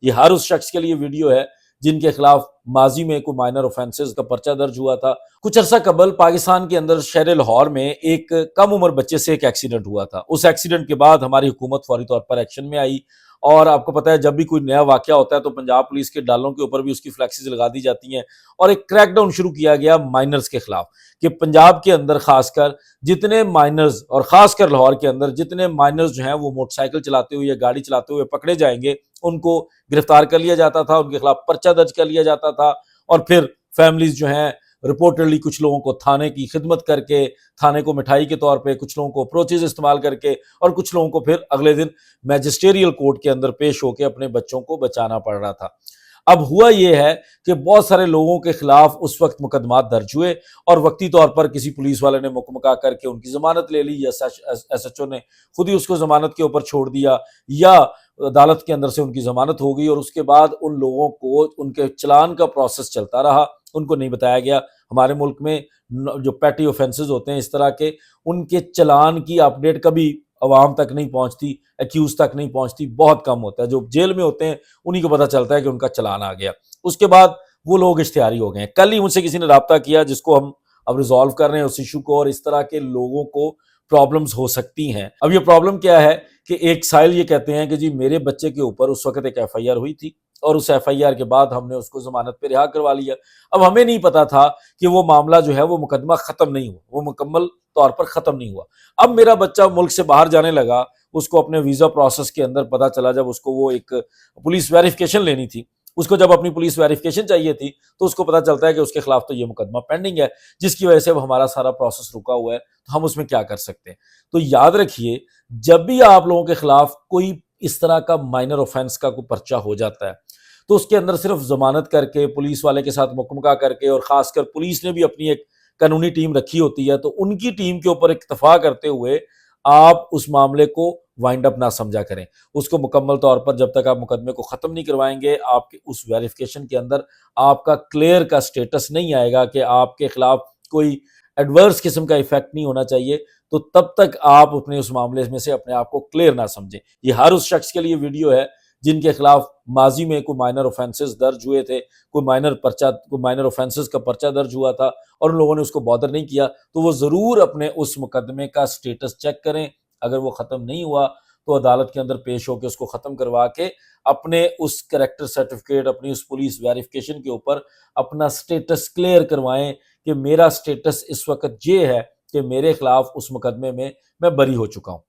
یہ ہر اس شخص کے لیے ویڈیو ہے جن کے خلاف ماضی میں کوئی مائنر اوفینسز کا پرچہ درج ہوا تھا۔ کچھ عرصہ قبل پاکستان کے اندر شہر لاہور میں ایک کم عمر بچے سے ایک ایکسیڈنٹ ہوا تھا۔ اس ایکسیڈنٹ کے بعد ہماری حکومت فوری طور پر ایکشن میں آئی، اور آپ کو پتہ ہے جب بھی کوئی نیا واقعہ ہوتا ہے تو پنجاب پولیس کے ڈالوں کے اوپر بھی اس کی فلیکسیز لگا دی جاتی ہیں، اور ایک کریک ڈاؤن شروع کیا گیا مائنرز کے خلاف، کہ پنجاب کے اندر خاص کر جتنے مائنرز، اور خاص کر لاہور کے اندر جتنے مائنرز جو ہیں وہ موٹر سائیکل چلاتے ہوئے یا گاڑی چلاتے ہوئے پکڑے جائیں گے، ان کو گرفتار کر لیا جاتا تھا، ان کے خلاف پرچہ درج کر لیا جاتا تھا، اور پھر فیملیز جو ہیں رپورٹڈلی کچھ لوگوں کو تھانے کی خدمت کر کے، تھانے کو مٹھائی کے طور پہ، کچھ لوگوں کو اپروچز استعمال کر کے، اور کچھ لوگوں کو پھر اگلے دن میجسٹیریل کورٹ کے اندر پیش ہو کے اپنے بچوں کو بچانا پڑ رہا تھا۔ اب ہوا یہ ہے کہ بہت سارے لوگوں کے خلاف اس وقت مقدمات درج ہوئے، اور وقتی طور پر کسی پولیس والے نے مکمکا کر کے ان کی ضمانت لے لی، یا ایس ایچ او نے خود ہی اس کو ضمانت کے اوپر چھوڑ دیا، یا عدالت کے اندر سے ان کی ضمانت ہو گئی، اور اس کے بعد ان لوگوں کو ان کے چلان کا پروسیس چلتا رہا، ان کو نہیں بتایا گیا۔ ہمارے ملک میں جو پیٹی اوفینسز ہوتے ہیں اس طرح کے، ان کے چلان کی اپڈیٹ کبھی عوام تک نہیں پہنچتی، ایکیوز تک نہیں پہنچتی، بہت کم ہوتا ہے۔ جو جیل میں ہوتے ہیں انہی کو پتہ چلتا ہے کہ ان کا چلان آ گیا۔ اس کے بعد وہ لوگ اشتہاری ہو گئے ہیں۔ کل ہی مجھ سے کسی نے رابطہ کیا جس کو ہم اب ریزالو کر رہے ہیں اس ایشو کو، اور اس طرح کے لوگوں کو پرابلمز ہو سکتی ہیں۔ اب یہ پرابلم کیا ہے کہ ایک سائل یہ کہتے ہیں کہ جی میرے بچے کے اوپر اس وقت ایک ایف آئی آر ہوئی تھی، اور اس ایف آئی آر کے بعد ہم نے اس کو ضمانت پہ رہا کروا لیا۔ اب ہمیں نہیں پتا تھا کہ وہ معاملہ جو ہے وہ مقدمہ ختم نہیں ہوا، وہ مکمل طور پر ختم نہیں ہوا۔ اب میرا بچہ ملک سے باہر جانے لگا، اس کو اپنے ویزا پروسیس کے اندر پتا چلا، جب اس کو وہ ایک پولیس ویریفیکیشن لینی تھی، اس کو جب اپنی پولیس ویریفیکیشن چاہیے تھی، تو اس کو پتا چلتا ہے کہ اس کے خلاف تو یہ مقدمہ پینڈنگ ہے، جس کی وجہ سے اب ہمارا سارا پروسیس رکا ہوا ہے، تو ہم اس میں کیا کر سکتے ہیں۔ تو یاد رکھیے، جب بھی آپ لوگوں کے خلاف کوئی اس طرح کا مائنر اوفینس کا کوئی پرچہ ہو جاتا ہے، تو اس کے اندر صرف ضمانت کر کے، پولیس والے کے ساتھ مکمکا کر کے، اور خاص کر پولیس نے بھی اپنی ایک قانونی ٹیم رکھی ہوتی ہے، تو ان کی ٹیم کے اوپر اکتفا کرتے ہوئے آپ اس معاملے کو وائنڈ اپ نہ سمجھا کریں۔ اس کو مکمل طور پر جب تک آپ مقدمے کو ختم نہیں کروائیں گے، آپ کے اس ویریفیکیشن کے اندر آپ کا کلیئر کا سٹیٹس نہیں آئے گا کہ آپ کے خلاف کوئی ایڈورس قسم کا ایفیکٹ نہیں ہونا چاہیے، تو تب تک آپ اپنے اس معاملے میں سے اپنے آپ کو کلیئر نہ سمجھیں۔ یہ ہر اس شخص کے لیے ویڈیو ہے جن کے خلاف ماضی میں کوئی مائنر اوفینسز درج ہوئے تھے، کوئی مائنر اوفینسز کا پرچہ درج ہوا تھا، اور ان لوگوں نے اس کو بادر نہیں کیا، تو وہ ضرور اپنے اس مقدمے کا سٹیٹس چیک کریں۔ اگر وہ ختم نہیں ہوا تو عدالت کے اندر پیش ہو کے اس کو ختم کروا کے اپنے اس کریکٹر سرٹیفکیٹ، اپنی اس پولیس ویریفیکیشن کے اوپر اپنا سٹیٹس کلیئر کروائیں کہ میرا سٹیٹس اس وقت یہ ہے کہ میرے خلاف اس مقدمے میں بری ہو چکا ہوں۔